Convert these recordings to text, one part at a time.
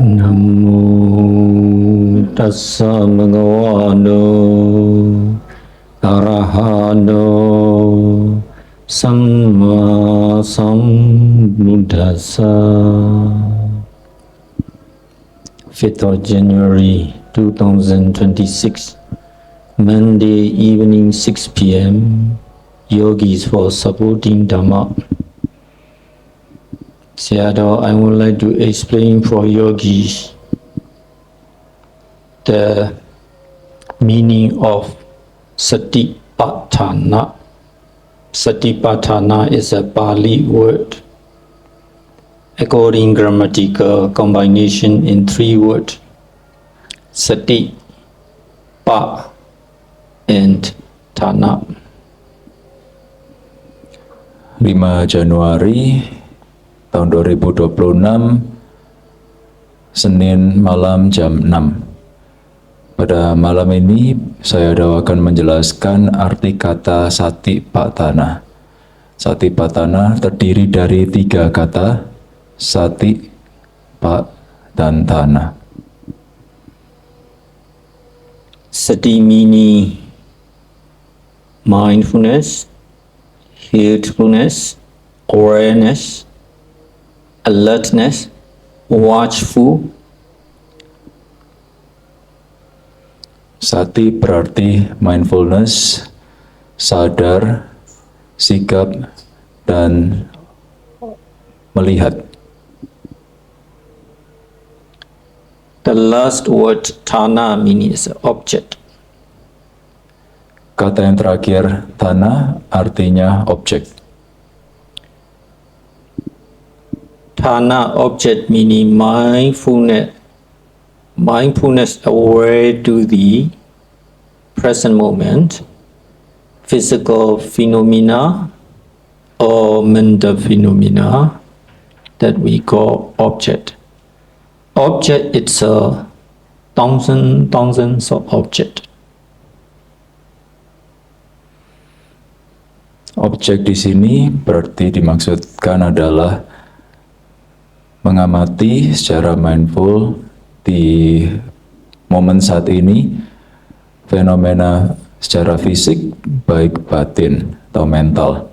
Namo tassa bhagavato arahato samma sambuddhassa. 5th of January 2026, Monday evening 6 p.m. Yogis for supporting Dhamma. Sayadaw, I would like to explain for yogis the meaning of Satipatthana. Satipatthana is a Pali word. According grammatical combination in 3 words, Sati, Pa, and Thana. 5 Januari tahun 2026, Senin malam jam 6. Pada malam ini saya akan menjelaskan arti kata Satipatthana. Satipatthana terdiri dari 3 kata, Sati, Pa, dan Thana. Sati meaning mindfulness, heedfulness, awareness, alertness, watchful. Sati berarti mindfulness, sadar, sikap, dan melihat. The last word Thana means object. Kata yang terakhir, Thana, artinya objek. Thana object meaning mindfulness. Mindfulness aware to the present moment, physical phenomena or mental phenomena that we call object. Object it's a thousands of object. Objek di sini berarti dimaksudkan adalah mengamati secara mindful di momen saat ini fenomena secara fisik baik batin atau mental.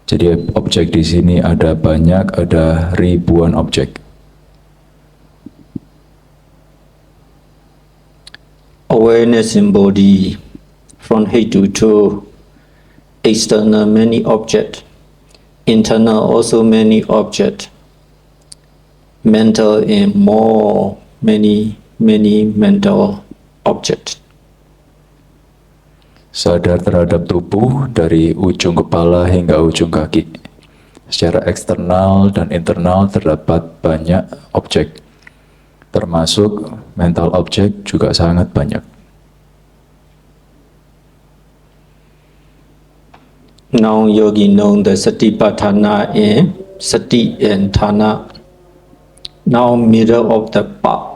Jadi objek di sini ada banyak, ada ribuan objek. Awareness in body from head to toe, external many object, internal also many object, mental and more many mental object. Sadar terhadap tubuh dari ujung kepala hingga ujung kaki. Secara eksternal dan internal terdapat banyak objek, termasuk mental objek juga sangat banyak. Now yogi know the Satipatthana and Sati and Thana. Now middle of the Pa.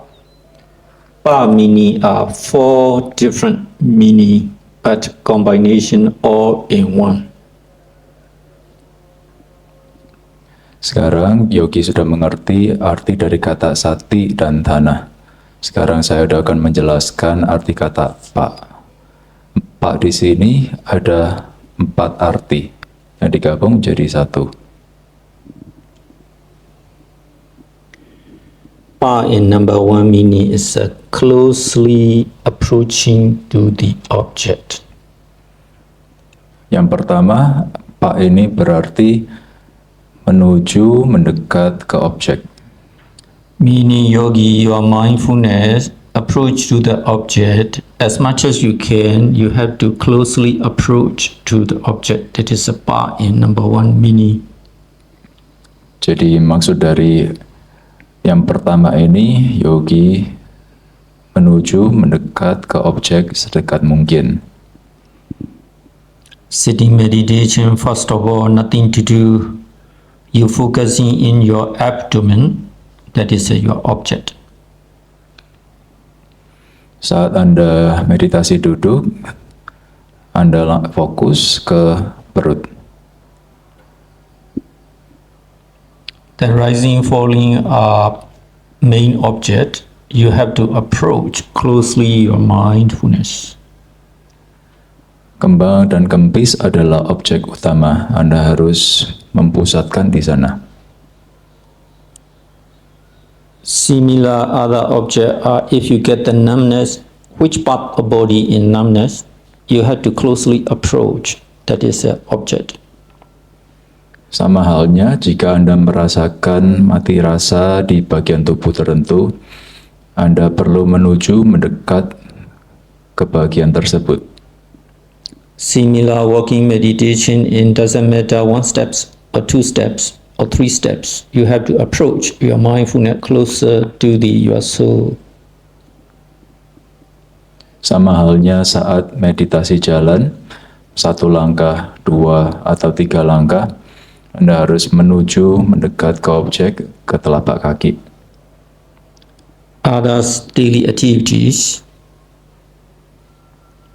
Pa meaning are 4 different meaning but combination all in one. Sekarang yogi sudah mengerti arti dari kata sati dan thana. Sekarang saya akan menjelaskan arti kata pa. Pa di sini ada 4 arti yang digabung jadi 1. Pa in number 1 meaning is closely approaching to the object. Yang pertama, pa ini berarti menuju, mendekat ke objek. Meaning yogi, your mindfulness approach to the object as much as you can. You have to closely approach to the object. That is a pa in number 1 meaning. Jadi maksud dari yang pertama ini, yogi menuju, mendekat ke objek sedekat mungkin. Sitting meditation, first of all, nothing to do. You focusing in your abdomen, that is your object. Saat Anda meditasi duduk, Anda fokus ke perut. The rising, falling are main object, you have to approach closely your mindfulness. Kembang dan kempis adalah objek utama. Anda harus mempusatkan di sana. Similar other objects are if you get the numbness, which part of body in numbness, you have to closely approach. That is an object. Sama halnya jika Anda merasakan mati rasa di bagian tubuh tertentu, Anda perlu mendekat ke bagian tersebut. Similar walking meditation in doesn't matter 1 steps or 2 steps or 3 steps. You have to approach your mindfulness closer to your soul. Sama halnya saat meditasi jalan, 1 langkah, 2 atau 3 langkah, Anda harus mendekat ke objek, ke telapak kaki. Others daily activities,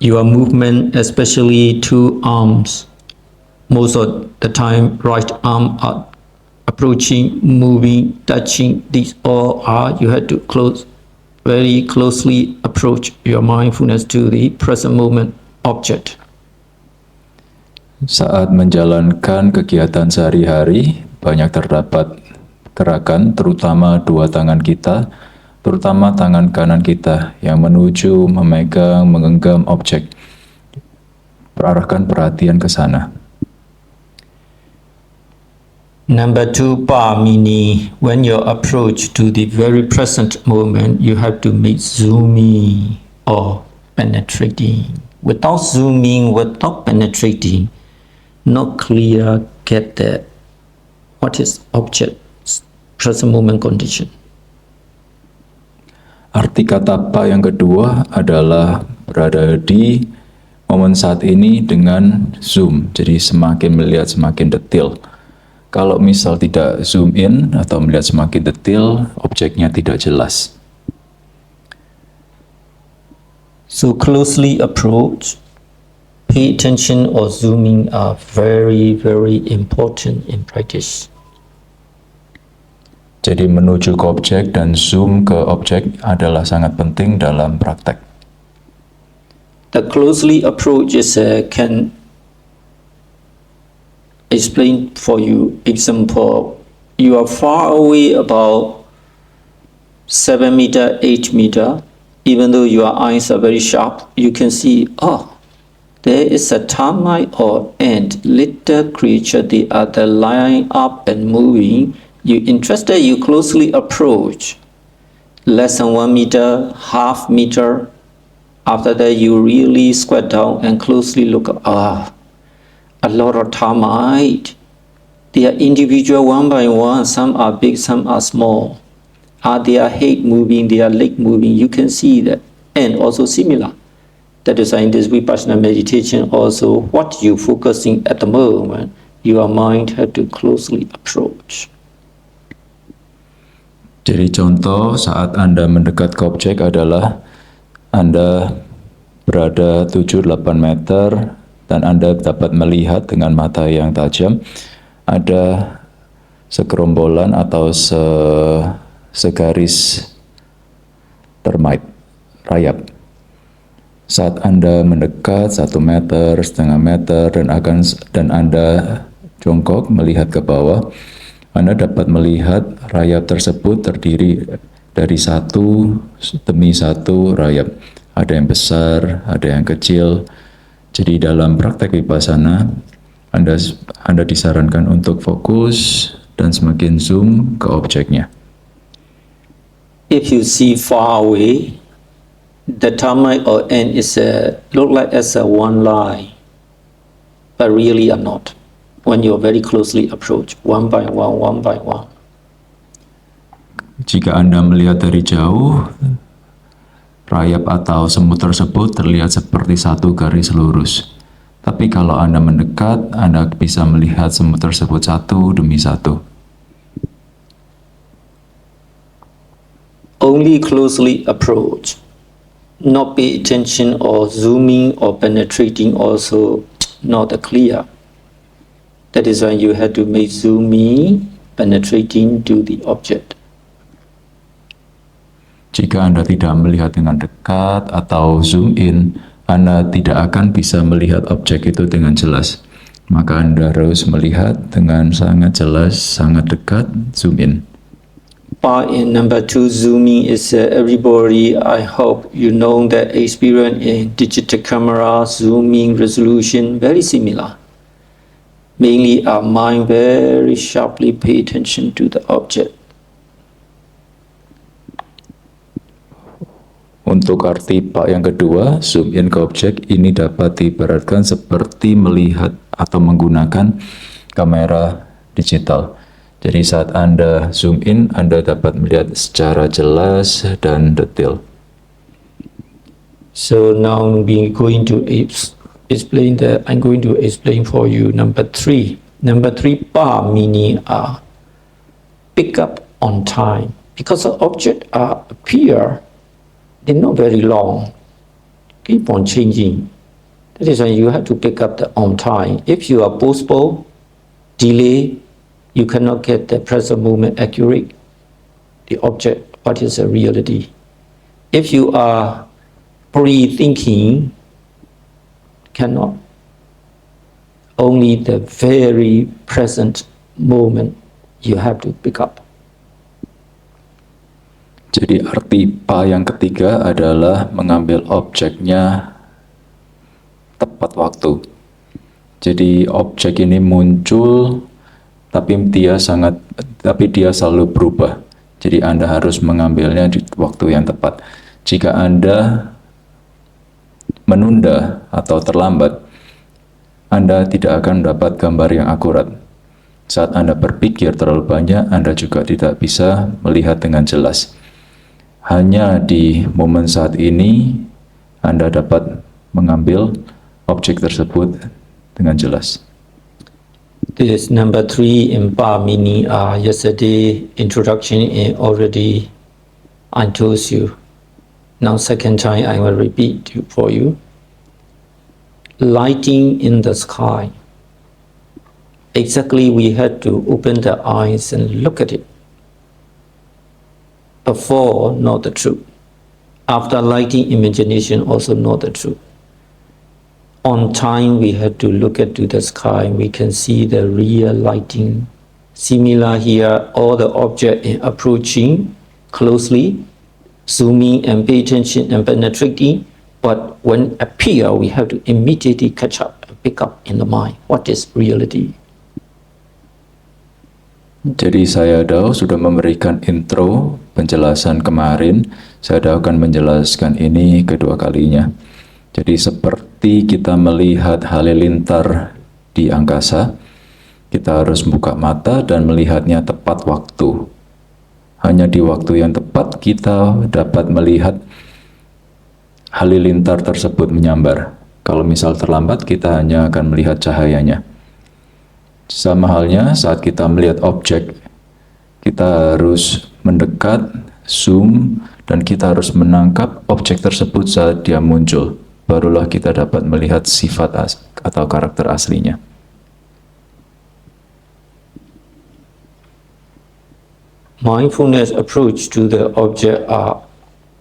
your movement, especially 2 arms, most of the time right arm are approaching, moving, touching, these all are, you have to very closely approach your mindfulness to the present moment object. Saat menjalankan kegiatan sehari-hari, banyak terdapat gerakan, terutama 2 tangan kita, terutama tangan kanan kita yang memegang, menggenggam objek. Arahkan perhatian ke sana. Number 2, pa meaning when you approach to the very present moment, you have to make zooming or penetrating. Without zooming, without penetrating, not clear get the what is object's present moment condition. Arti kata pa yang kedua adalah berada di momen saat ini dengan zoom, jadi semakin melihat semakin detail. Kalau misal tidak zoom in atau melihat semakin detail, objeknya tidak jelas. So closely approach, pay attention or zooming are very, very important in practice. Jadi menuju ke objek dan zoom ke objek adalah sangat penting dalam praktek. The closely approach is can explain for you. Example, you are far away about 7 meter, 8 meter. Even though your eyes are very sharp, you can see, there is a termite or ant, little creature, they are lying up and moving. You interested, you closely approach. Less than 1 meter, half meter. After that, you really squat down and closely look. A lot of termite. They are individual one by one. Some are big, some are small. Their head moving, their leg moving. You can see that. And also similar. That is why in this Vipassana meditation also, what you focusing at the moment, your mind have to closely approach. Jadi contoh saat Anda mendekat ke objek adalah Anda berada 7-8 meter dan Anda dapat melihat dengan mata yang tajam ada segerombolan atau segaris termite, rayap. Saat Anda mendekat 1 meter, setengah meter dan Anda jongkok melihat ke bawah, Anda dapat melihat rayap tersebut terdiri dari 1 demi 1 rayap. Ada yang besar, ada yang kecil. Jadi dalam praktek Vipassana, Anda disarankan untuk fokus dan semakin zoom ke objeknya. If you see far away, the termite or ant is look like as a one line, but really are not. When you very closely approach, one by one, one by one. Jika Anda melihat dari jauh, rayap atau semut tersebut terlihat seperti 1 garis lurus. Tapi kalau Anda mendekat, Anda bisa melihat semut tersebut 1 demi 1. Only closely approach, not pay attention or zooming or penetrating also not clear. That is why you have to make zooming, penetrating to the object. Jika Anda tidak melihat dengan dekat atau zoom in, Anda tidak akan bisa melihat objek itu dengan jelas. Maka Anda harus melihat dengan sangat jelas, sangat dekat, zoom in. Part in number 2, zooming is everybody, I hope you know that experience in digital camera, zooming, resolution, very similar. Mainly our mind very sharply pay attention to the object. Untuk arti Pak yang kedua, zoom in ke objek ini dapat diibaratkan seperti melihat atau menggunakan kamera digital. Jadi saat Anda zoom in, Anda dapat melihat secara jelas dan detail. So now I'm going to explain for you number 3. Number 3 pa meaning pick up on time. Because the object appear, they're not very long. Keep on changing. That is why you have to pick up the on time. If you are postpone, delay, you cannot get the present moment accurate. The object, what is the reality? If you are pre-thinking, cannot. Only the very present moment you have to pick up. Jadi arti pa yang ketiga adalah mengambil objeknya tepat waktu. Jadi objek ini muncul tapi dia selalu berubah. Jadi Anda harus mengambilnya di waktu yang tepat. Jika Anda menunda atau terlambat, Anda tidak akan dapat gambar yang akurat. Saat Anda berpikir terlalu banyak, Anda juga tidak bisa melihat dengan jelas. Hanya di momen saat ini, Anda dapat mengambil objek tersebut dengan jelas. This number 3 in Pa meaning yesterday introduction already I told you. Now second time I will repeat for you. Lighting in the sky. Exactly we had to open the eyes and look at it. Before, not the truth. After lighting, imagination also not the truth. On time, we had to look at to the sky. We can see the real lighting. Similar here, all the object approaching closely, zooming and pay attention and penetrating. But when appear, we have to immediately catch up and pick up in the mind. What is reality? Jadi saya sudah memberikan intro penjelasan kemarin. Saya akan menjelaskan ini kedua kalinya. Jadi seperti kita melihat halilintar di angkasa, kita harus buka mata dan melihatnya tepat waktu. Hanya di waktu yang tepat kita dapat melihat halilintar tersebut menyambar. Kalau misal terlambat, kita hanya akan melihat cahayanya. Sama halnya saat kita melihat objek, kita harus mendekat, zoom, dan kita harus menangkap objek tersebut saat dia muncul. Barulah kita dapat melihat sifat atau karakter aslinya. Mindfulness approach to the object are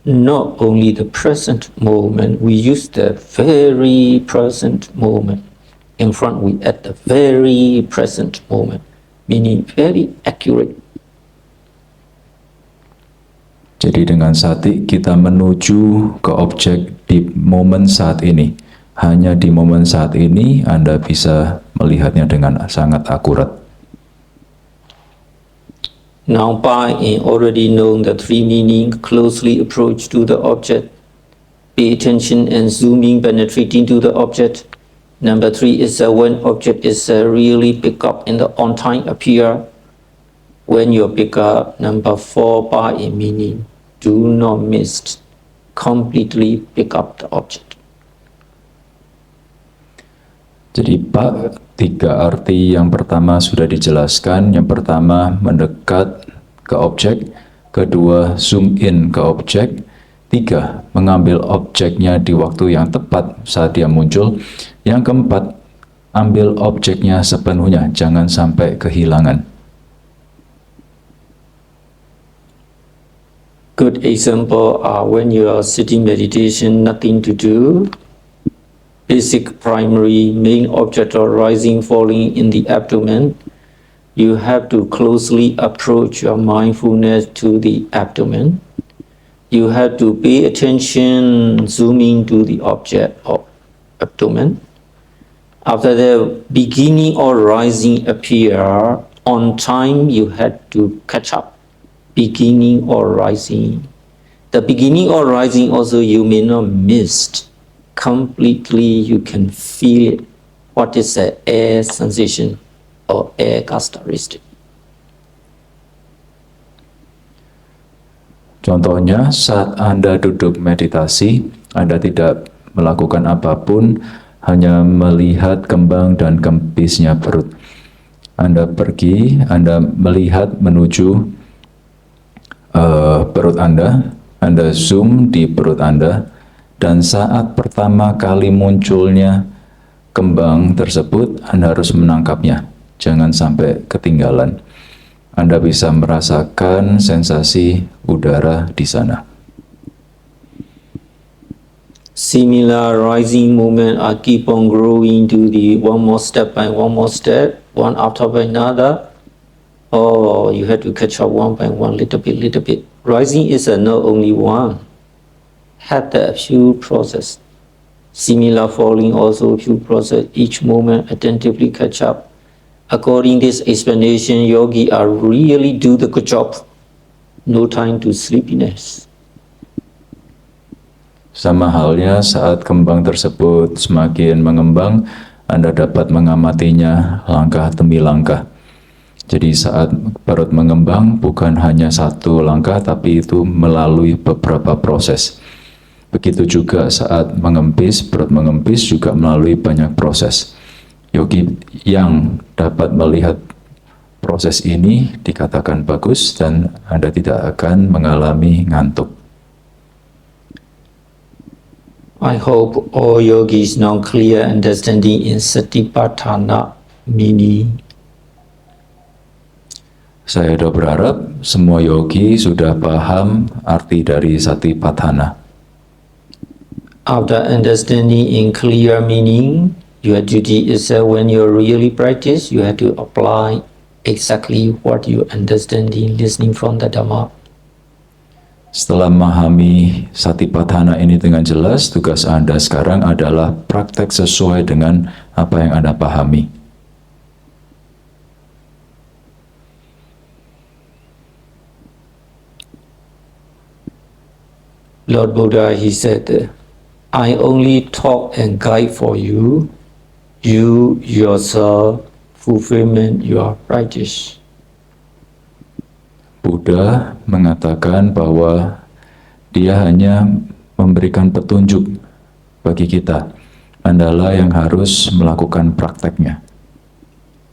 not only the present moment, we use the very present moment. In front, we at the very present moment, meaning very accurate. Jadi dengan sati kita menuju ke objek di momen saat ini. Hanya di momen saat ini Anda bisa melihatnya dengan sangat akurat. Now by already known the 3 meaning, closely approach to the object, pay attention and zooming, penetrating to the object. Number 3 is when object is really pick up in the on time appear. When you pick up, number 4 by meaning, do not miss, completely pick up the object. Jadi Pak, 3 arti yang pertama sudah dijelaskan. Yang pertama mendekat ke objek, kedua zoom in ke objek, 3 mengambil objeknya di waktu yang tepat saat dia muncul, yang keempat ambil objeknya sepenuhnya, jangan sampai kehilangan. Good example are when you are sitting meditation, nothing to do. Basic primary main object arising, falling in the abdomen. You have to closely approach your mindfulness to the abdomen. You have to pay attention, zooming to the object of abdomen. After the beginning or rising appear, on time you had to catch up. Beginning or rising. The beginning or rising also you may not miss. Completely you can feel it. What is the air sensation or air characteristic? Contohnya, saat Anda duduk meditasi, Anda tidak melakukan apapun, hanya melihat kembang dan kempisnya perut. Anda pergi, Anda melihat menuju perut Anda zoom di perut Anda, dan saat pertama kali munculnya kembang tersebut, Anda harus menangkapnya. Jangan sampai ketinggalan. Anda bisa merasakan sensasi udara di sana. Similar rising movement are keep on growing to the one more step by one more step, one after by another. Oh, you have to catch up one by one, little bit. Rising is not only one. Had a few process. Similar falling also few process. Each moment attentively catch up. According this explanation, yogi are really do the good job. No time to sleepiness. Sama halnya saat kembang tersebut semakin mengembang, Anda dapat mengamatinya langkah demi langkah. Jadi saat perut mengembang bukan hanya satu langkah, tapi itu melalui beberapa proses. Begitu juga saat mengempis, perut mengempis juga melalui banyak proses. Yogi yang dapat melihat proses ini dikatakan bagus dan Anda tidak akan mengalami ngantuk. I hope all yogis now clear understanding in Satipatthana meaning. Saya berharap semua yogi sudah paham arti dari Satipatthana. After understanding in clear meaning, your duty is that when you really practice, you have to apply exactly what you understanding listening from the Dhamma. Setelah memahami Satipatthana ini dengan jelas, tugas Anda sekarang adalah praktek sesuai dengan apa yang Anda pahami. Lord Buddha, he said, I only talk and guide for you. You yourself fulfillment your practice. Buddha mengatakan bahwa dia hanya memberikan petunjuk bagi kita. Andalah yang harus melakukan prakteknya.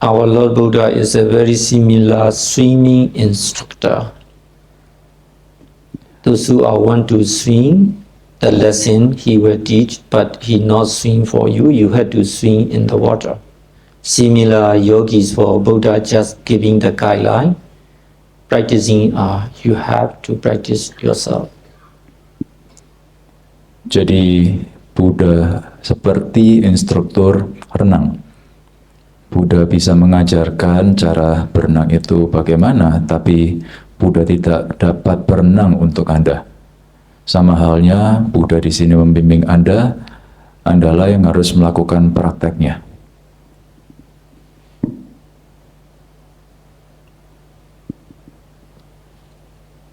Our Lord Buddha is a very similar swimming instructor. Those who are want to swim, the lesson he will teach, but he not swim for you. You have to swim in the water. Similar yogis for Buddha just giving the guideline. Practicing, you have to practice yourself. Jadi Buddha seperti instruktur renang. Buddha bisa mengajarkan cara berenang itu bagaimana, tapi Buddha tidak dapat berenang untuk Anda. Sama halnya, Buddha di sini membimbing Anda, Andalah yang harus melakukan prakteknya.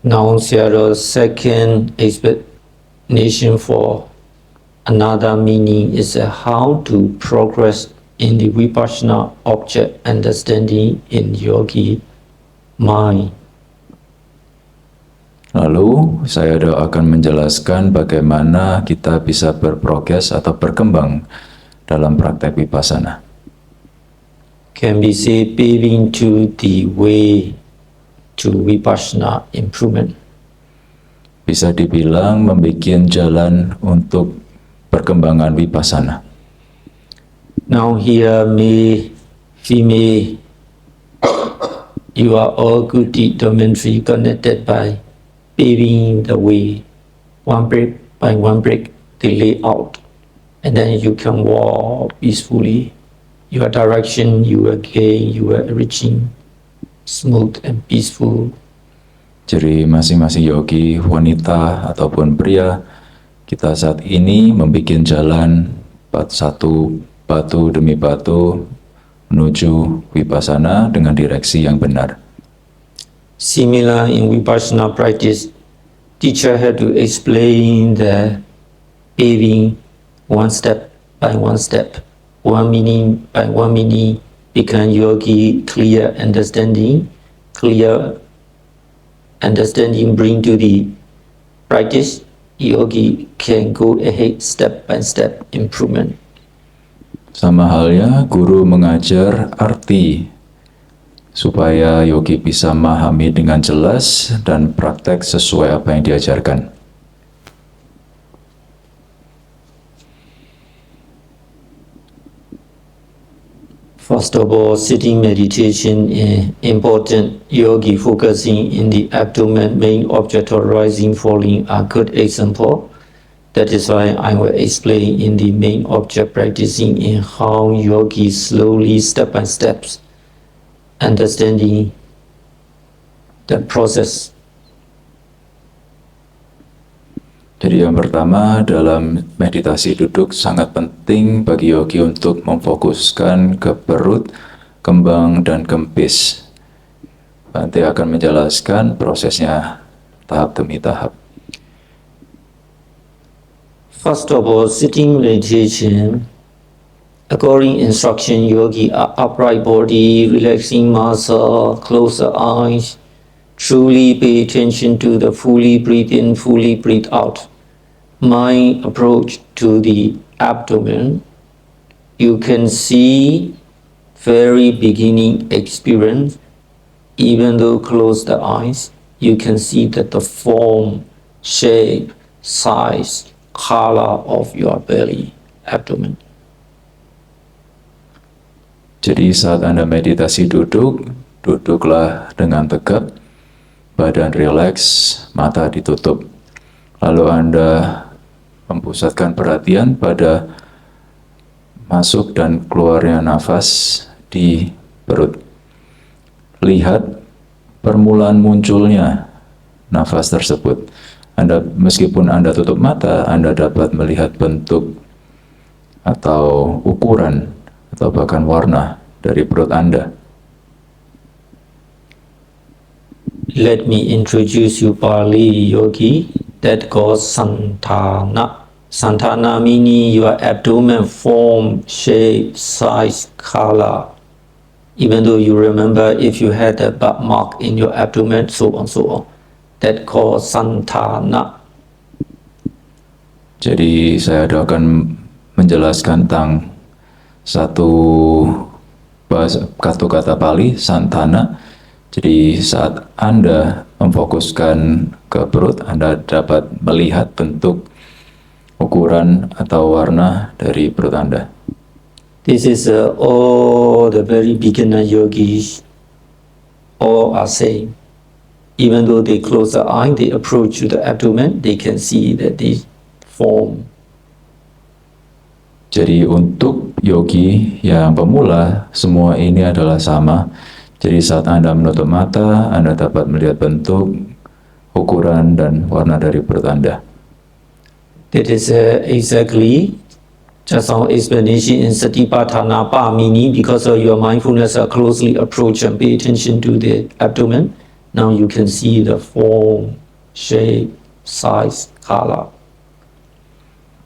Now, the second explanation for another meaning is how to progress in the vipassana object understanding in yogi mind. Lalu saya akan menjelaskan bagaimana kita bisa berprogres atau berkembang dalam praktek vipassana. Can be said paving to the way to vipassana improvement. Bisa dibilang membuat jalan untuk perkembangan vipassana. Now here may female, you are all good deed domain connected by paving the way, one brick by one brick, they lay out, and then you can walk peacefully. Your direction, your gain, your reaching, smooth and peaceful. Jadi masing-masing yogi, wanita ataupun pria, kita saat ini membuat jalan satu batu demi batu menuju vipassana dengan direksi yang benar. Similar in vipassana practice, teacher had to explain the paving one step by one step, 1 minute by 1 minute, become yogi, clear understanding bring to the practice, yogi can go ahead step by step improvement. Sama halnya guru mengajar arti supaya yogi bisa memahami dengan jelas dan praktek sesuai apa yang diajarkan. First of all, sitting meditation is important. Yogi focusing in the abdomen, main object or rising, falling are good example. That is why I will explain in the main object practicing in how yogi slowly step by steps, understanding the process. Jadi yang pertama dalam meditasi duduk sangat penting bagi yogi untuk memfokuskan ke perut, kembang, dan kempis. Nanti akan menjelaskan prosesnya tahap demi tahap. First of all, sitting meditation, according instruction, yogi upright body, relaxing muscle, close the eyes, truly pay attention to the fully breathe in, fully breathe out. Mind approach to the abdomen, you can see very beginning experience, even though close the eyes, you can see that the form, shape, size, color of your belly, abdomen. Jadi saat Anda meditasi duduk, duduklah dengan tegap, badan rileks, mata ditutup. Lalu Anda memusatkan perhatian pada masuk dan keluarnya nafas di perut. Lihat permulaan munculnya nafas tersebut. Meskipun Anda tutup mata, Anda dapat melihat bentuk atau ukuran atau bahkan warna dari perut Anda. Let me introduce you Pali yogi that called Santana. Santana meaning your abdomen form, shape, size, color. Even though you remember if you had a birth mark in your abdomen, so on, so on. That called Santana. Jadi saya akan menjelaskan tentang satu kata Pali, Santana. Jadi saat Anda memfokuskan ke perut, Anda dapat melihat bentuk, ukuran atau warna dari perut Anda. This is all the very beginner yogis, all are same. Even though they close the eye, they approach to the abdomen, they can see that they form. Jadi untuk yogi yang pemula, semua ini adalah sama. Jadi saat Anda menutup mata, Anda dapat melihat bentuk, ukuran, dan warna dari perut Anda. That is exactly just our explanation in Satipatthana Pamini. Because of your mindfulness closely approach and pay attention to the abdomen, now you can see the form, shape, size, color.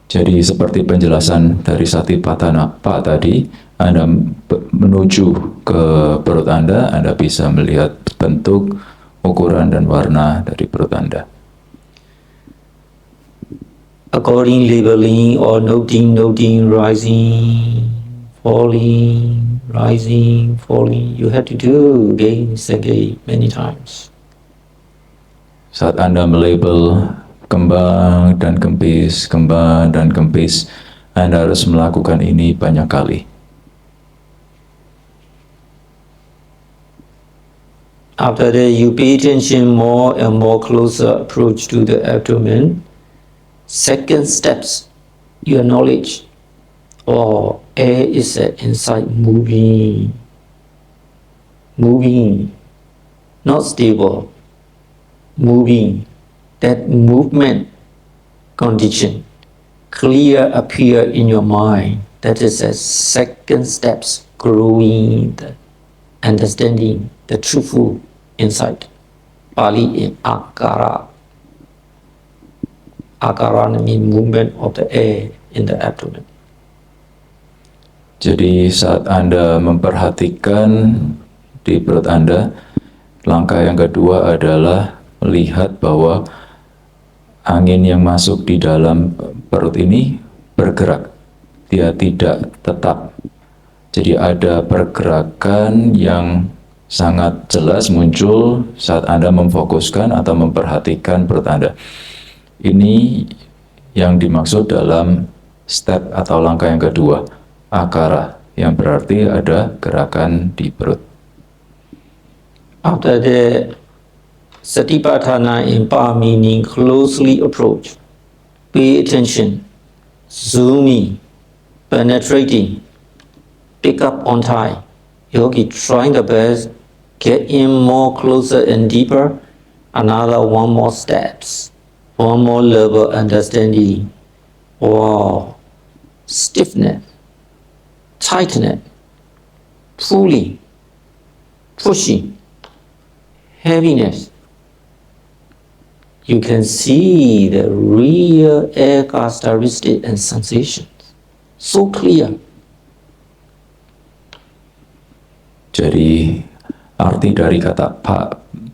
Jadi seperti penjelasan dari Satipatthana tadi, Anda menuju ke perut Anda bisa melihat bentuk, ukuran, dan warna dari perut Anda. According labeling or noting, rising, falling, you have to do again many times. Saat Anda melabel kembang dan kempis, Anda harus melakukan ini banyak kali. After that, you pay attention more and more closer approach to the abdomen. Second steps, your knowledge. Oh, air is inside moving, not stable, moving. That movement condition clear appear in your mind. That is a second steps, growing the understanding, the truthful insight. Pali in akara. Akara means movement of the air in the abdomen. Jadi saat Anda memperhatikan di perut Anda, langkah yang kedua adalah melihat bahwa angin yang masuk di dalam perut ini bergerak. Dia tidak tetap. Jadi ada pergerakan yang sangat jelas muncul saat Anda memfokuskan atau memperhatikan perut Anda. Ini yang dimaksud dalam step atau langkah yang kedua, akara, yang berarti ada gerakan di perut. After that, Satipatthana in Pa meaning closely approach, pay attention, zooming, penetrating, pick up on time. Yogi trying the best, get in more closer and deeper, another one more steps, one more level understanding. Wow, stiffness, tightness, pulling, pushing, heaviness. You can see the real air characteristics and sensations so clear. Jadi arti dari kata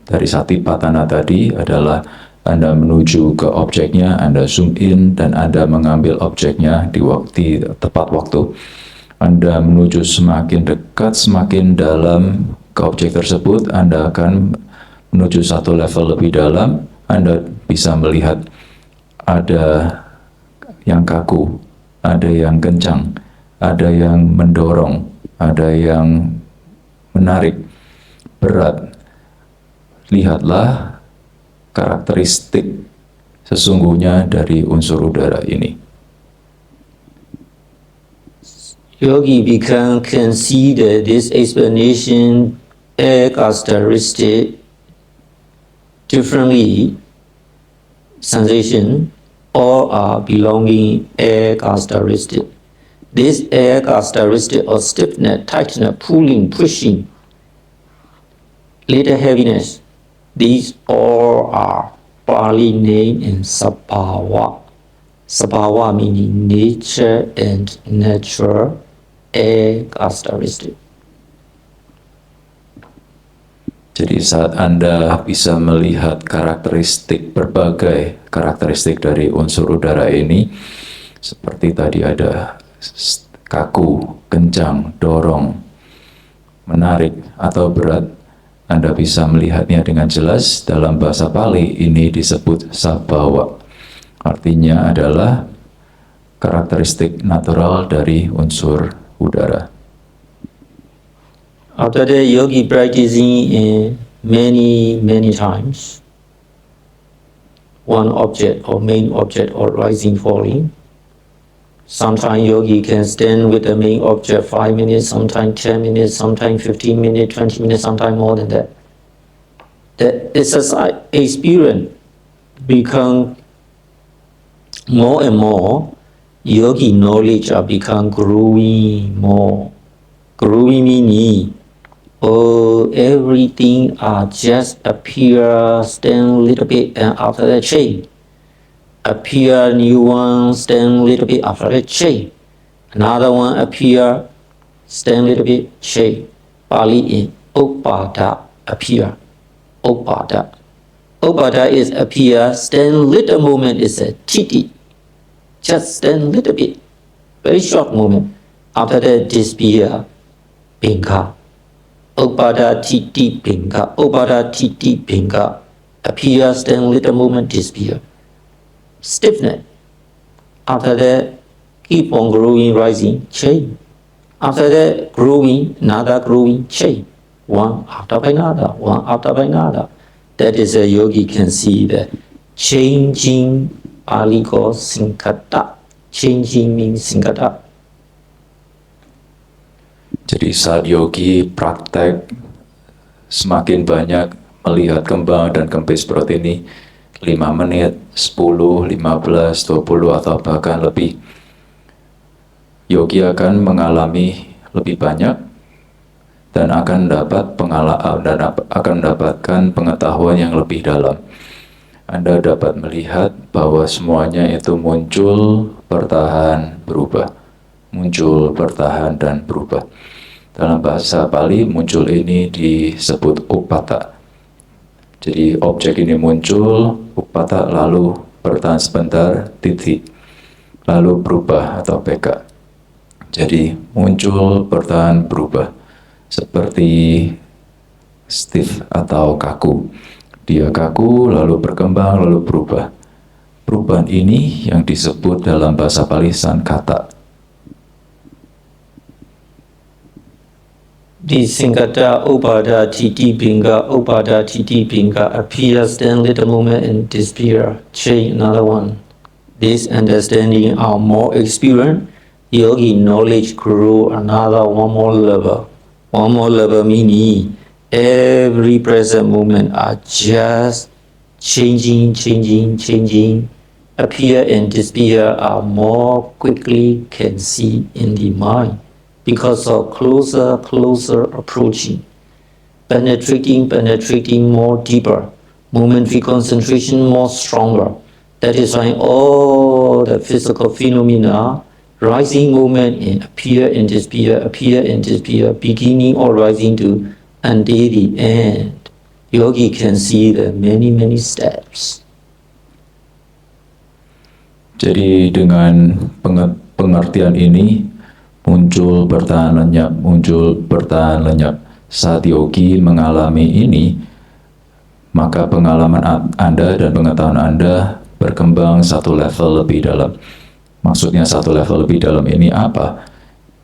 dari Satipatthana tadi adalah Anda menuju ke objeknya, Anda zoom in dan Anda mengambil objeknya di tepat waktu. Anda menuju semakin dekat, semakin dalam ke objek tersebut, Anda akan menuju satu level lebih dalam. Anda bisa melihat ada yang kaku, ada yang kencang, ada yang mendorong, ada yang menarik, berat. Lihatlah karakteristik sesungguhnya dari unsur udara ini. Yogi can see that this explanation air characteristic differently sensation all are belonging air characteristic. This air characteristic of stiffness, tightness, pulling, pushing, little heaviness, these all are Pali name in Sabhava. Sabhava meaning nature and natural air characteristic. Jadi saat Anda bisa melihat berbagai karakteristik dari unsur udara ini, seperti tadi ada kaku, kencang, dorong, menarik, atau berat, Anda bisa melihatnya dengan jelas. Dalam bahasa Pali ini disebut sabhawa. Artinya adalah karakteristik natural dari unsur udara. After that, yogi practicing many times, one object or main object or rising, falling. Sometimes yogi can stand with the main object 5 minutes, sometimes 10 minutes, sometimes 15 minutes, 20 minutes, sometimes more than that. The exercise experience become more and more, yogi knowledge are become growing more. Growing meaning, everything just appear, stand a little bit, and after that change. Appear new one, stand a little bit, after that change. Another one appear, stand a little bit, change. Pali in Upada, appear. Upada. Upada is appear, stand little moment is a titi. Just stand little bit, very short moment. After that disappear, pinka. Upada titi pinka. Upada titi pinka. Appear, stand little moment, disappear. Stiffness. After that, keep on growing, rising, change. After that, growing, another growing, change. one after another, one after another. That is a yogi can see the changing, Pali called Sinkata. Changing means Sinkata. Jadi saat yogi praktek semakin banyak melihat kembang dan kempis perut ini 5 menit, 10, 15, 20 atau bahkan lebih, yogi akan mengalami lebih banyak dan akan mendapatkan pengetahuan yang lebih dalam. Anda dapat melihat bahwa semuanya itu muncul, bertahan, berubah. Muncul, bertahan, dan berubah. Dalam bahasa Pali, muncul ini disebut upata. Jadi objek ini muncul, upata, lalu bertahan sebentar, titik, lalu berubah atau peka. Jadi muncul, bertahan, berubah. Seperti stiff atau kaku. Dia kaku, lalu berkembang, lalu berubah. Perubahan ini yang disebut dalam bahasa Pali sankata. The Sinkata Upada Titi Binga Upada Titi Binga appears, then little moment and disappear. Change another one. This understanding are more experienced. Yogi knowledge grew another one more level. One more level meaning every present moment are just changing. Appear and disappear are more quickly can see in the mind. Because of closer approaching, penetrating more deeper, momentary concentration more stronger. That is why all the physical phenomena, rising moment and appear and disappear, beginning or rising to until the end. Yogi can see the many steps. Jadi dengan pengertian ini, muncul, bertahan, lenyap, muncul, bertahan, lenyap. Saat yogi mengalami ini, maka pengalaman Anda dan pengetahuan Anda berkembang satu level lebih dalam. Maksudnya satu level lebih dalam ini apa?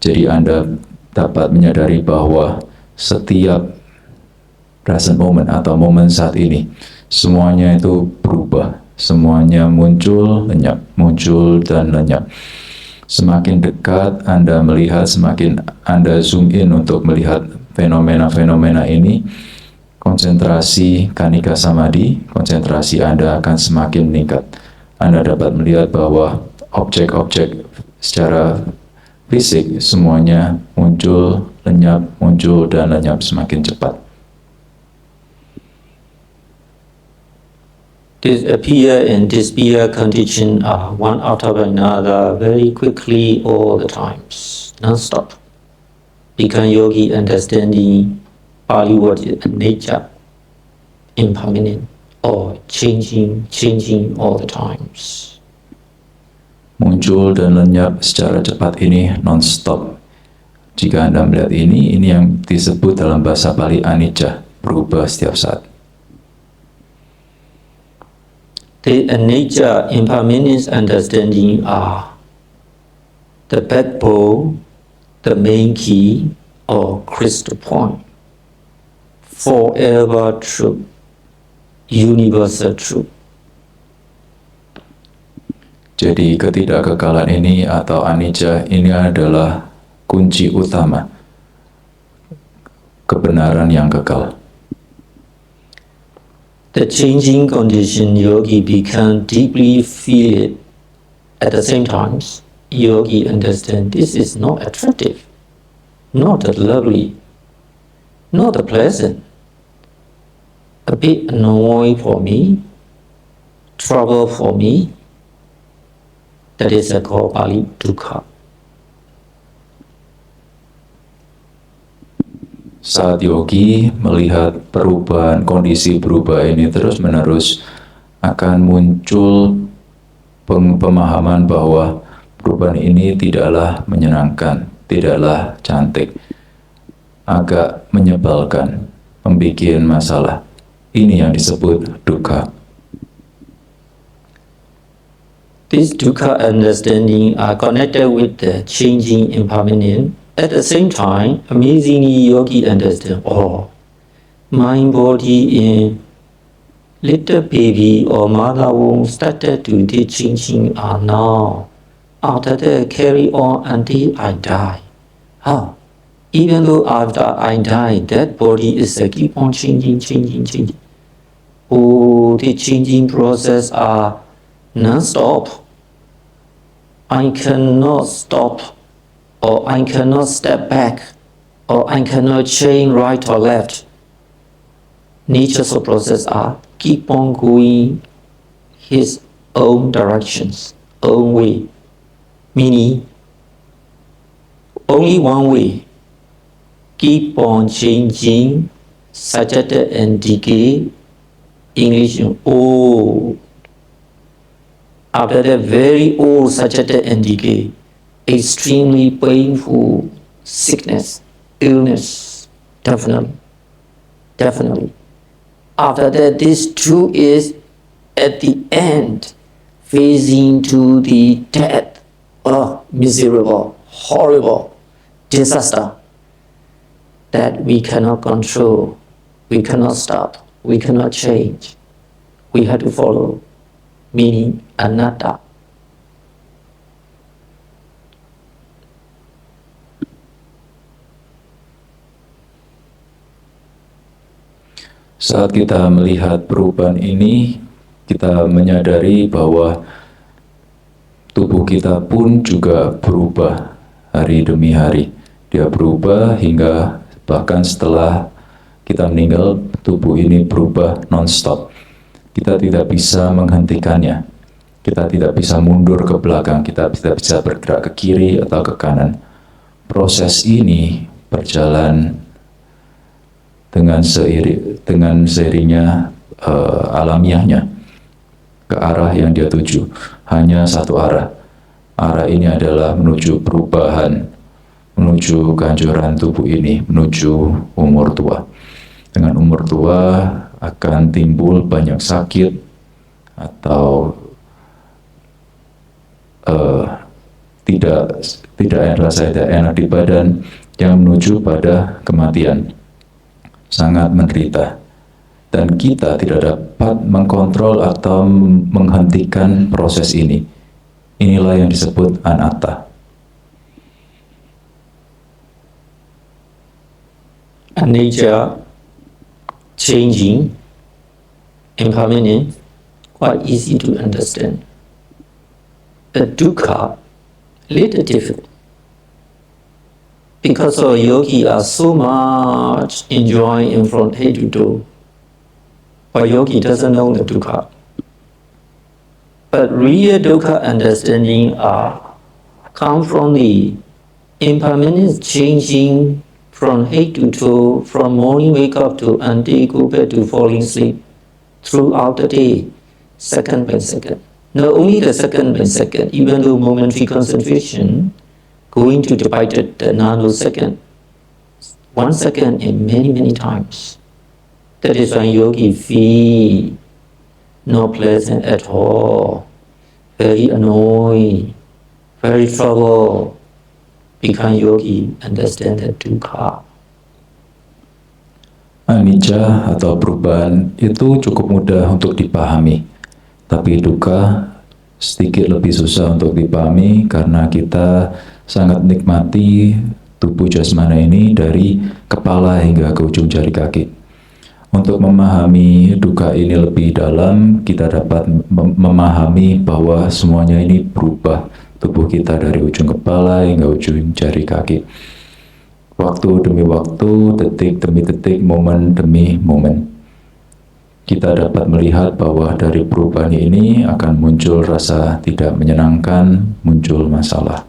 Jadi Anda dapat menyadari bahwa setiap present moment atau momen saat ini, semuanya itu berubah. Semuanya muncul, lenyap, muncul, dan lenyap. Semakin dekat Anda melihat, semakin Anda zoom in untuk melihat fenomena-fenomena ini, konsentrasi kanika samadhi, konsentrasi Anda akan semakin meningkat. Anda dapat melihat bahwa objek-objek secara fisik semuanya muncul, dan lenyap semakin cepat. This appear and disappear condition are one after another very quickly all the times, non-stop. Become yogi understanding Pali word is nature, impermanent or changing all the times. Muncul dan lenyap secara cepat ini non-stop. Jika Anda melihat ini yang disebut dalam bahasa Pali anicca, berubah setiap saat. The nature, impermanence understanding are the backbone, the main key, or crystal point. Forever truth, universal truth. Jadi ketidakkekalan ini atau anicca ini adalah kunci utama kebenaran yang kekal. The changing condition yogi become deeply feel it. At the same time, yogi understand this is not attractive, not lovely, not pleasant. A bit annoying for me, trouble for me. That is called Pali dukkha. Saat yogi melihat perubahan, kondisi berubah ini terus-menerus, akan muncul pemahaman bahwa perubahan ini tidaklah menyenangkan, tidaklah cantik, agak menyebalkan, membuat masalah. Ini yang disebut dukkha. This dukkha understanding are connected with the changing impermanent At the same time, amazingly yogi understand, mind, body in little baby or mother womb started to do changing now. After that, carry on until I die. Even though after I die, that body is keep on changing. The changing process are non-stop. I cannot stop, or I cannot step back, or I cannot change right or left. Nature's process are keep on going his own directions, own way. Meaning, only one way. Keep on changing, saturated and decay. English, old. After that, very old, saturated and decay. Extremely painful sickness, illness, definitely. After that, this too is at the end, facing to the death. Miserable, horrible, disaster that we cannot control, we cannot stop, we cannot change. We have to follow, meaning anatta. Saat kita melihat perubahan ini, kita menyadari bahwa tubuh kita pun juga berubah hari demi hari. Dia berubah hingga bahkan setelah kita meninggal, tubuh ini berubah non-stop. Kita tidak bisa menghentikannya. Kita tidak bisa mundur ke belakang. Kita tidak bisa bergerak ke kiri atau ke kanan. Proses ini berjalan dengan seiringnya alamiahnya ke arah yang dia tuju. Hanya satu arah. Arah ini adalah menuju perubahan, menuju kehancuran tubuh ini, menuju umur tua. Dengan umur tua akan timbul banyak sakit atau tidak rasa tidak enak di badan yang menuju pada kematian. Sangat menderita, dan kita tidak dapat mengkontrol atau menghentikan proses ini. Inilah yang disebut anatta. Nature changing, impermanent, quite easy to understand. The dukkha, little difficult. Because our yogi are so much enjoying from head to toe, but yogi doesn't know the dukkha. But real dukkha understanding come from the impermanence changing from head to toe, from morning wake up to until go back to falling asleep throughout the day, second by second. Not only the second by second, even though momentary concentration, going to divide the nanosecond, 1 second in many times. That is when yogi feel not pleasant at all, very annoying, very trouble. Become yogi, understand the dukkha. Anicca atau perubahan itu cukup mudah untuk dipahami, tapi dukkha sedikit lebih susah untuk dipahami karena kita sangat nikmati tubuh jasmani ini dari kepala hingga ke ujung jari kaki. Untuk memahami dukkha ini lebih dalam, kita dapat memahami bahwa semuanya ini berubah. Tubuh kita dari ujung kepala hingga ujung jari kaki. Waktu demi waktu, detik demi detik, momen demi momen. Kita dapat melihat bahwa dari perubahan ini akan muncul rasa tidak menyenangkan, muncul masalah.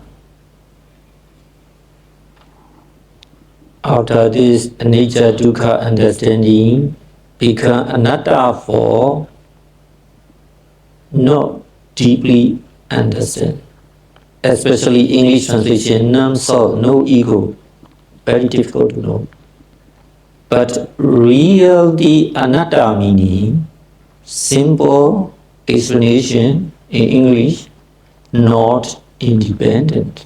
After this nature dukkha understanding become anatta for not deeply understand. Especially English translation, non-self, no ego, very difficult to know. But real the anatta meaning, simple explanation in English, not independent.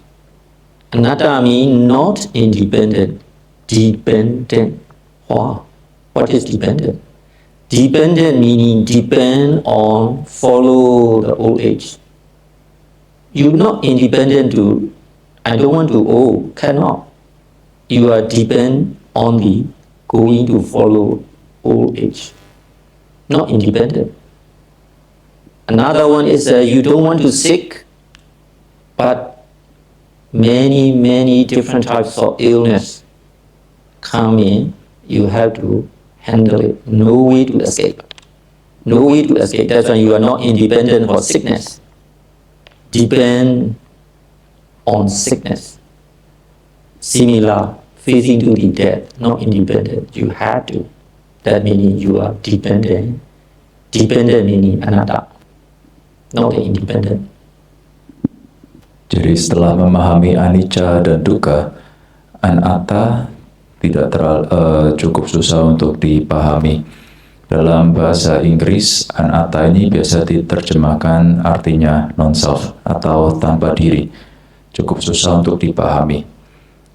Anatta means not independent, dependent. Wow, what is dependent? Dependent meaning depend on, follow the old age. You're not independent to, I don't want to owe, cannot. You are depend only going to follow old age, not independent. Another one is you don't want to sick, but many different types of illness come in, you have to handle it. No way to escape. No way to escape. That's why you are not independent for sickness. Depend on sickness. Similar, facing to the death, not independent. You have to. That meaning you are dependent. Dependent meaning anatta, not independent. Jadi setelah memahami anicca dan dukkha, anatta tidak cukup susah untuk dipahami. Dalam bahasa Inggris, anatta ini biasa diterjemahkan artinya non-self atau tanpa diri. Cukup susah untuk dipahami.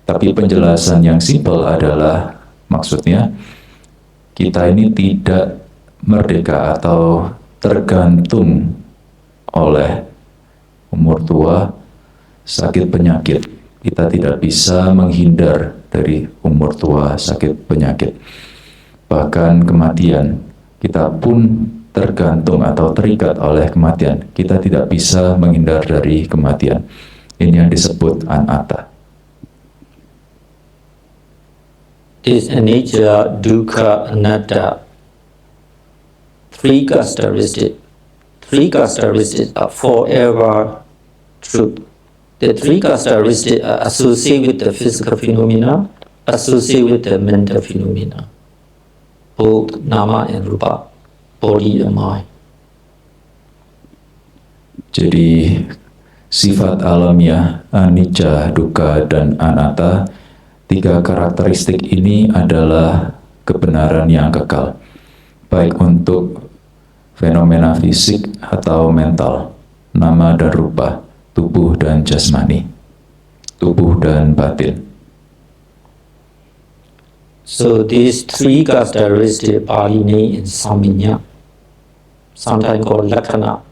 Tapi penjelasan yang simpel adalah, maksudnya, kita ini tidak merdeka atau tergantung oleh umur tua, sakit penyakit. Kita tidak bisa menghindar dari umur tua, sakit penyakit. Bahkan kematian, kita pun tergantung atau terikat oleh kematian. Kita tidak bisa menghindar dari kematian. Ini yang disebut anatta. This anicca, dukkha, anatta, three characteristics are forever truth. The three characteristics are associated with the physical phenomena, associated with the mental phenomena, both nama and rupa, body and mind. Jadi sifat alamiah, anicca, dukkha, dan anatta, tiga karakteristik ini adalah kebenaran yang kekal, baik untuk fenomena fisik atau mental, nama dan rupa, tubuh dan jasmani, tubuh dan batin. So these three characteristics are named in Saminya, sometimes called Lakkhana.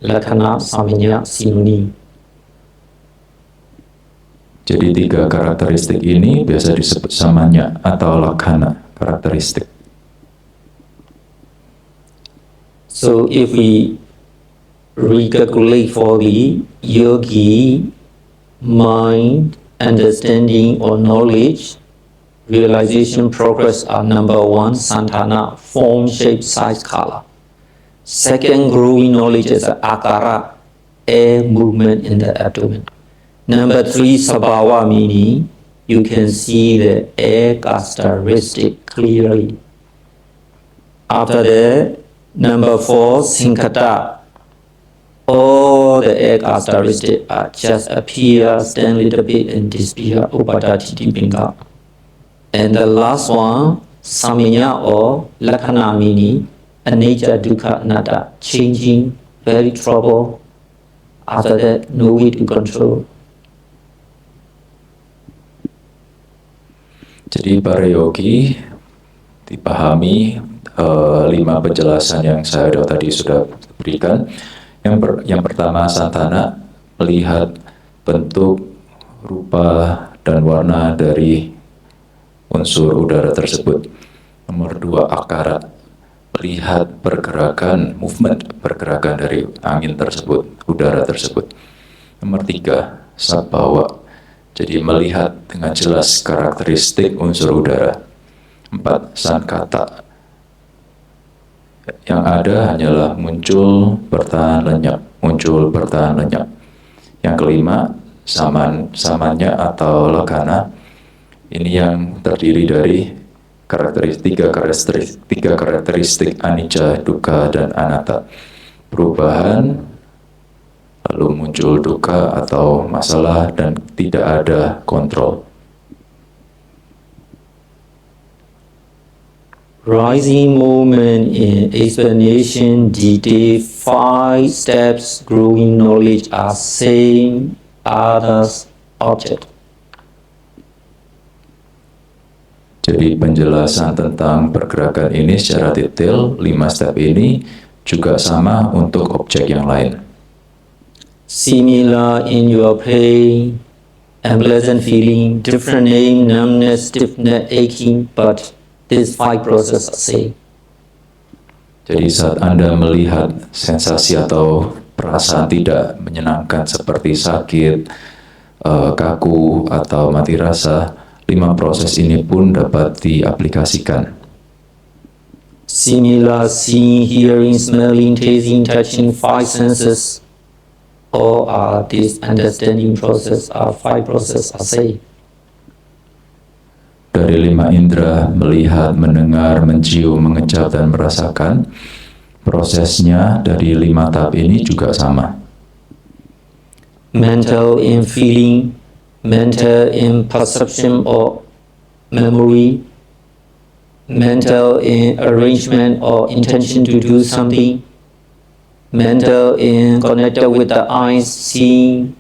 Lakkhana, Saminya, Sinuni. Jadi tiga karakteristik ini biasa disebut samanya atau lakkhana, karakteristik. So if we recalculate for the yogi, mind, understanding or knowledge, realization, progress are number one, santana, form, shape, size, color. Second, growing knowledge is akara, air movement in the abdomen. Number three, sabhava, meaning you can see the air characteristic clearly. After that, number four, sinkata. All the air characteristics are just appear, stand a little bit, and disappear, upadati pinga. And the last one, saminya or lakkhana, meaning anicca, dukkha, anatta, changing, very trouble. After that, no way to control. Jadi para yogi dipahami 5 penjelasan yang saya tadi sudah berikan. Yang pertama, santana, melihat bentuk, rupa, dan warna dari unsur udara tersebut. Nomor 2, akara, melihat pergerakan, movement, pergerakan dari angin tersebut, udara tersebut. Nomor 3, sabhava, jadi melihat dengan jelas karakteristik unsur udara. 4, sankata, yang ada hanyalah muncul, bertahan, lenyap, muncul, bertahan, lenyap. Yang kelima, samanya atau lakkhana, ini yang terdiri dari tiga karakteristik anicca, dukkha, dan anatta. Perubahan, lalu muncul dukkha atau masalah, dan tidak ada kontrol. Rising movement in explanation, detail, 5 steps, growing knowledge are same others object. Jadi penjelasan tentang pergerakan ini secara detail, 5 step ini juga sama untuk objek yang lain. Similar in your pain, unpleasant feeling, different name, numbness, stiffness, aching, but these 5 processes are same. Jadi saat Anda melihat sensasi atau perasaan tidak menyenangkan seperti sakit, kaku, atau mati rasa, 5 proses ini pun dapat diaplikasikan. Similar seeing, hearing, smelling, tasting, touching, 5 senses, all are this understanding process, are 5 process are same. Dari 5 indera, melihat, mendengar, mencium, mengecap, dan merasakan, prosesnya dari 5 tahap ini juga sama. Mental in feeling, mental in perception or memory, mental in arrangement or intention to do something, mental in connected with the eyes, seeing,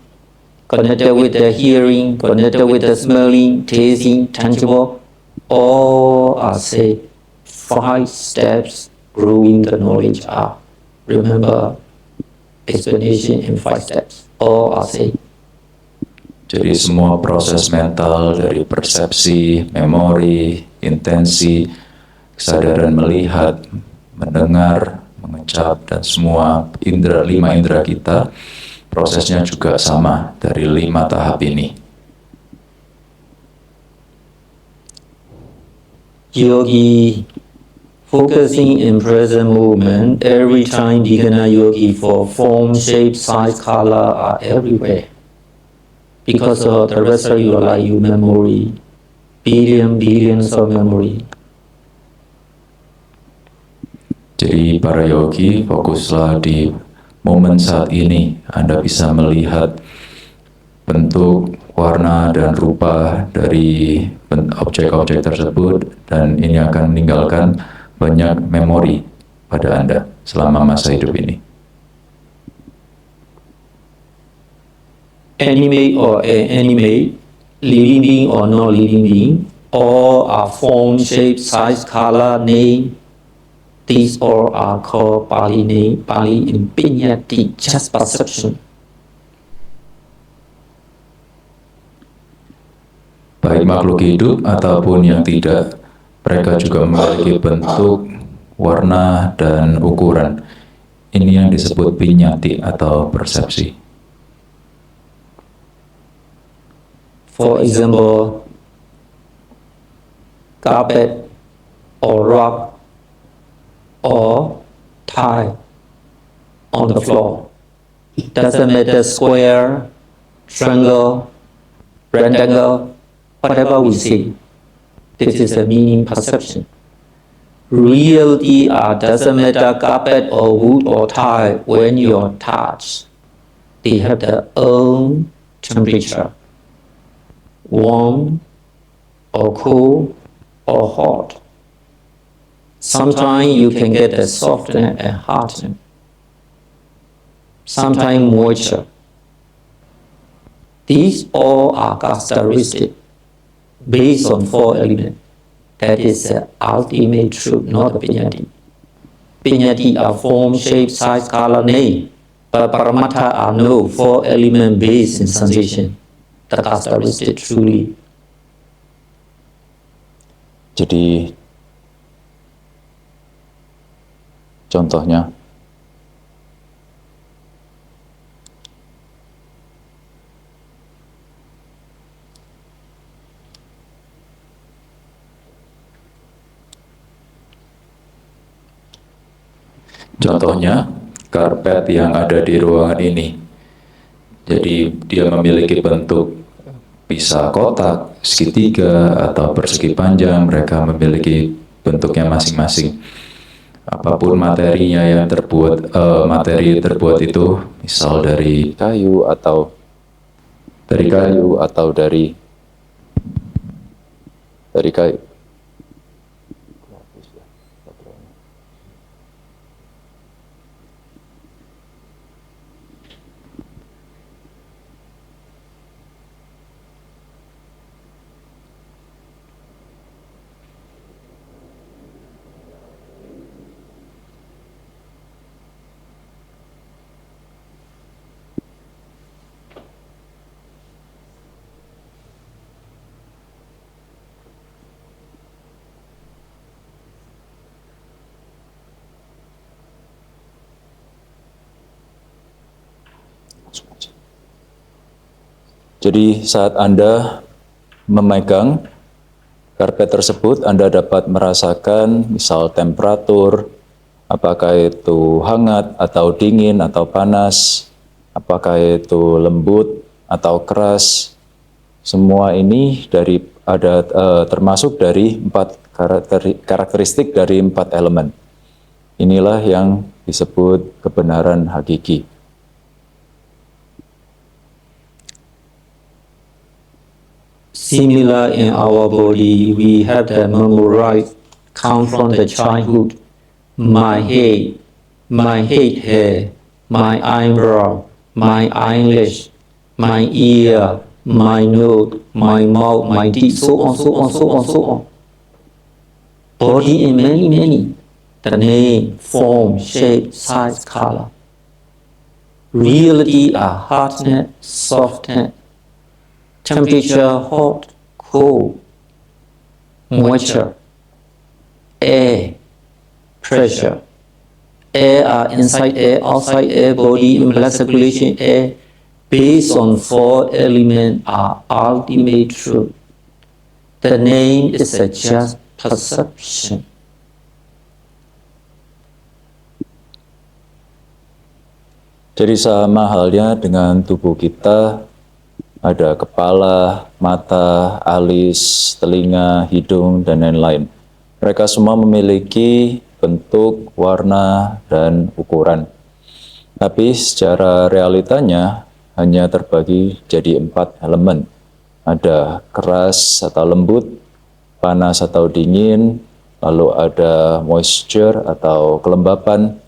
connected with the hearing, connected with the smelling, tasting, tangible, all are say 5 steps growing the knowledge are. Remember, explanation in 5 steps, all are say. Jadi semua proses mental dari persepsi, memori, intensi, kesadaran melihat, mendengar, mengecap, dan semua indera, 5 indera kita, prosesnya juga sama dari 5 tahap ini. Yogi focusing in present moment, every time beginner yogi for form, shape, size, color are everywhere. Because of the rest of your life, you memory, billions of memory. Jadi para yogi, fokuslah di momen saat ini. Anda bisa melihat bentuk, warna, dan rupa dari objek-objek tersebut, dan ini akan meninggalkan banyak memori pada Anda selama masa hidup ini. Animate or inanimate, living being or non living being, all are form, shape, size, color, name. These all are called Pali name, Pali in Pinyati, just perception. Baik makhluk hidup ataupun yang tidak, mereka juga memiliki bentuk, warna, dan ukuran. Ini yang disebut pinyati atau persepsi. For example, carpet or rock or tile on the floor. Doesn't matter square, triangle, rectangle, whatever we see. This is a meaning perception. Reality doesn't matter carpet or wood or tile when you're touched. They have their own temperature. Warm or cool or hot. Sometimes you can get a softness and hardness. Sometimes moisture. These all are characteristics based on 4 elements. That is the ultimate truth, not the Pinyati. Pinyati are form, shape, size, color, name. But Paramattha are no 4 element based in sensation. The characteristic truly. Jadi contohnya, karpet yang ada di ruangan ini. Jadi dia memiliki bentuk pisah kotak, segitiga, atau persegi panjang. Mereka memiliki bentuknya masing-masing. Apapun materinya yang terbuat, materi terbuat itu, misal dari kayu atau dari kayu. Jadi saat Anda memegang karpet tersebut, Anda dapat merasakan misal temperatur, apakah itu hangat atau dingin atau panas, apakah itu lembut atau keras. Semua ini termasuk dari empat karakteristik dari empat elemen. Inilah yang disebut kebenaran hakiki. Similar in our body, we have the memorized come from the childhood. My head hair, my eyebrow, my eyelash, my ear, my nose, my mouth, my teeth, so on, so on, so on, so on. Body in many. The name, form, shape, size, color. Reality are hardness, softness, temperature, hot, cold, moisture, air, pressure. Air are inside air, outside air, body and blood circulation air, based on four elements are ultimate truth. The name is a just perception. Jadi sama halnya dengan tubuh kita, ada kepala, mata, alis, telinga, hidung, dan lain-lain. Mereka semua memiliki bentuk, warna, dan ukuran. Tapi secara realitanya hanya terbagi jadi 4 elemen. Ada keras atau lembut, panas atau dingin, lalu ada moisture atau kelembapan,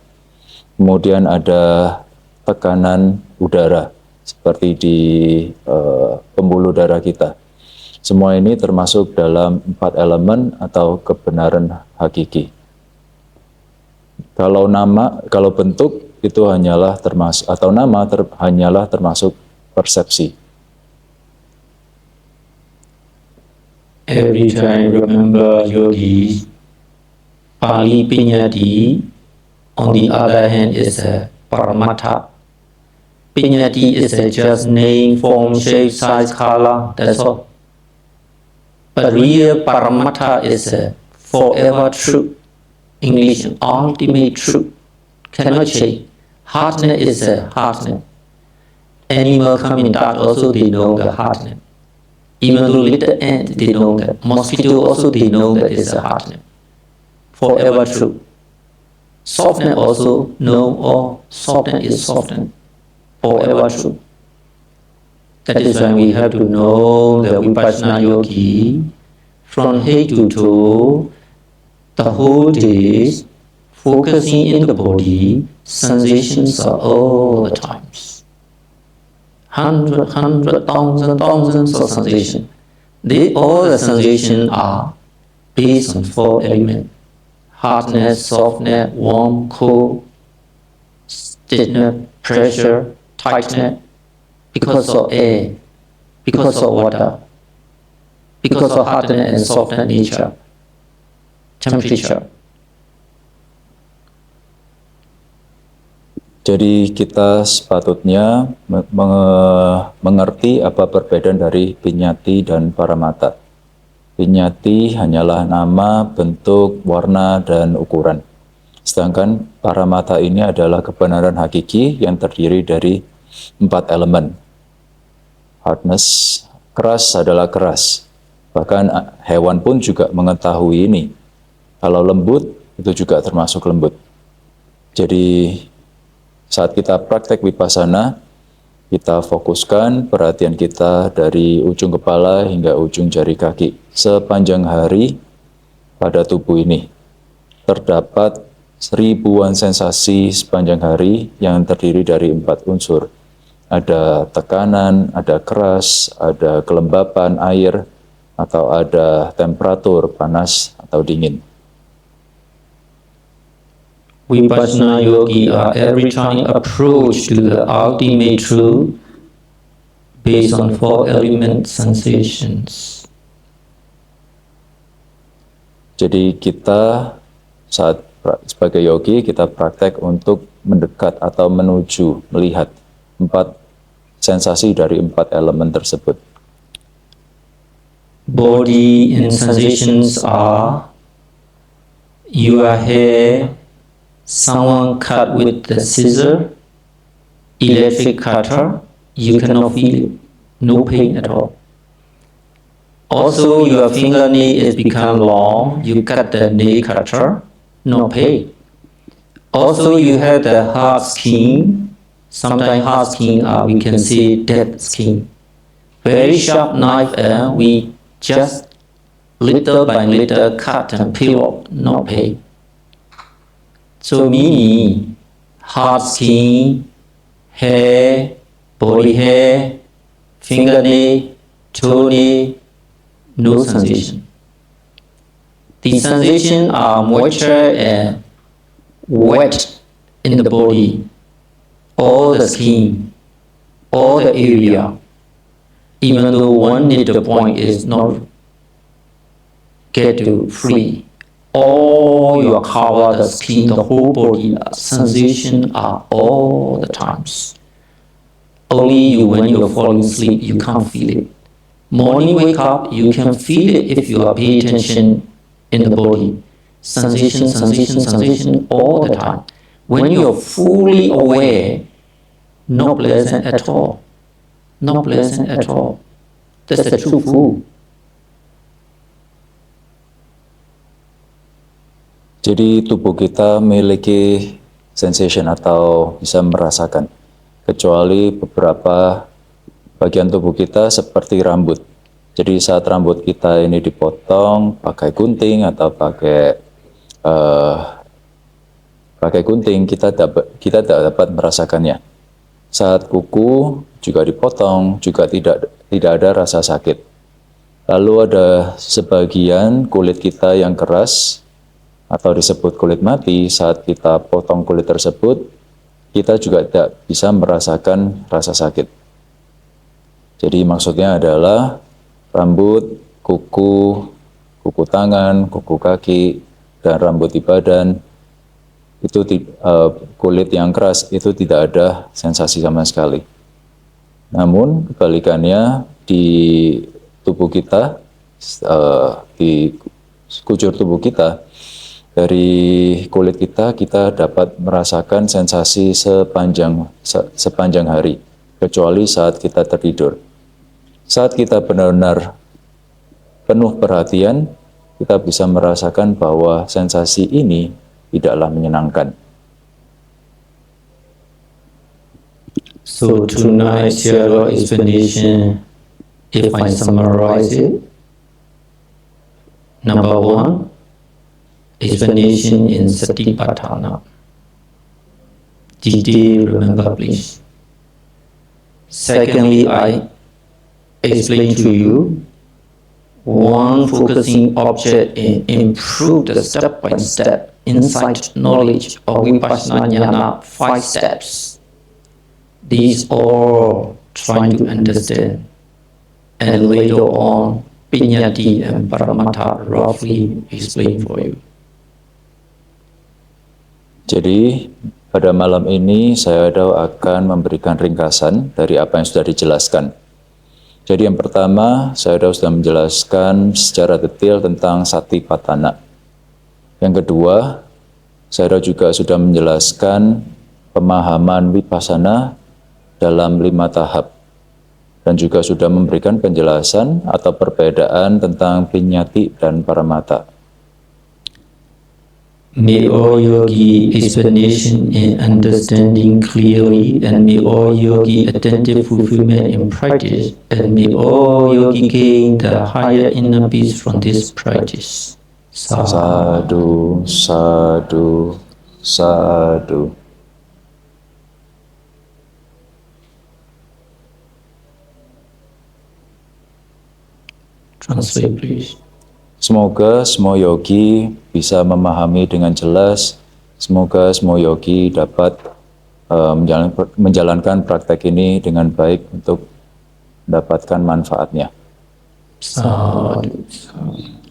kemudian ada tekanan udara seperti di pembuluh darah kita. Semua ini termasuk dalam 4 elemen atau kebenaran hakiki. Kalau bentuk itu hanyalah termasuk, atau hanyalah termasuk persepsi. Every time remember yogis, Pali Pinyati, on the other hand, is a Paramattha. Pinyati is a just name, form, shape, size, color, that's all. But real Paramattha is a forever truth. English, ultimate truth. Cannot change. Hardness is a hardness. Animal come in dark also they know the hardness. Even though little ant they know that. Mosquito also they know that is a hardness. Forever true. Softness also know all. Softness is softness. Forever true. That is why we have to know the Vipassana Yogi from head to toe, the whole day, focusing in the body, sensations are all the times. Thousands of sensations. All the sensations are based on 4 elements. Hardness, softness, warm, cold, stiffness, pressure, tightness, because of air, because of water, because of hardness and softness nature, temperature. Jadi kita sepatutnya mengerti apa perbedaan dari Pinyati dan Paramattha. Pinyati hanyalah nama, bentuk, warna, dan ukuran. Sedangkan Paramattha ini adalah kebenaran hakiki yang terdiri dari 4 elemen. Hardness, keras adalah keras. Bahkan hewan pun juga mengetahui ini. Kalau lembut, itu juga termasuk lembut. Jadi saat kita praktek Vipassana, kita fokuskan perhatian kita dari ujung kepala hingga ujung jari kaki. Sepanjang hari pada tubuh ini terdapat ribuan sensasi sepanjang hari yang terdiri dari 4 unsur. Ada tekanan, ada keras, ada kelembapan air, atau ada temperatur panas atau dingin. Vipassana yogi are every time approach to the ultimate truth based on 4 element sensations. Jadi kita saat sebagai yogi kita praktek untuk mendekat atau menuju melihat 4 sensasi dari 4 elemen tersebut. Body and sensations are your hair, someone cut with the scissor, electric cutter, you cannot feel it, no pain at all. Also, your fingernail has become long, you cut the nail cutter, no pain. Also, you have the hard skin, sometimes hard skin, we can see dead skin. Very sharp knife, we just little by little cut and peel off, no pain. So meaning, hard skin, hair, body hair, fingernail, toenail, no sensation. The sensation are moisture and wet in the body, all the skin, all the area. Even though one needle point is not get to free, all your cover, the skin, the whole body, sensation are all the times. Only you, when you're falling asleep, you can't feel it. Morning wake up, you can feel it if you are paying attention in the body. Sensation, sensation, sensation all the time. When you're fully aware, not pleasant at all. Not pleasant at all. That's the true food. Jadi tubuh kita memiliki sensation atau bisa merasakan, kecuali beberapa bagian tubuh kita seperti rambut. Jadi saat rambut kita ini dipotong pakai gunting atau pakai gunting, kita tidak dapat merasakannya. Saat kuku juga dipotong juga tidak ada rasa sakit. Lalu ada sebagian kulit kita yang keras atau disebut kulit mati. Saat kita potong kulit tersebut, kita juga tidak bisa merasakan rasa sakit. Jadi maksudnya adalah rambut, kuku tangan, kuku kaki, dan rambut di badan, itu kulit yang keras itu tidak ada sensasi sama sekali. Namun kebalikannya di tubuh kita, di sekujur tubuh kita, dari kulit kita dapat merasakan sensasi sepanjang hari, kecuali saat kita tertidur. Saat kita benar-benar penuh perhatian, kita bisa merasakan bahwa sensasi ini tidaklah menyenangkan. So tonight's your explanation, if I summarize it, number one, explanation in Satipatthana. Detail, remember please. Secondly, I explain to you one focusing object and improve the step by step insight knowledge of Vipassana Jnana 5 steps. These all trying to understand, and later on Pinyati and Paramattha roughly explain for you. Jadi pada malam ini saya akan memberikan ringkasan dari apa yang sudah dijelaskan. Jadi yang pertama, saya sudah menjelaskan secara detail tentang Satipatthana. Yang kedua, saya juga sudah menjelaskan pemahaman Vipassana dalam 5 tahap. Dan juga sudah memberikan penjelasan atau perbedaan tentang Pinyati dan Paramattha. May all yogi explanation and understanding clearly, and may all yogi attentive fulfillment in practice, and may all yogi gain the higher inner peace from this practice. Sadhu, sadhu, sadhu. Translate please. Semoga semua yogi bisa memahami dengan jelas. Semoga semua yogi dapat menjalankan praktek ini dengan baik untuk mendapatkan manfaatnya. Sadhu, sadhu.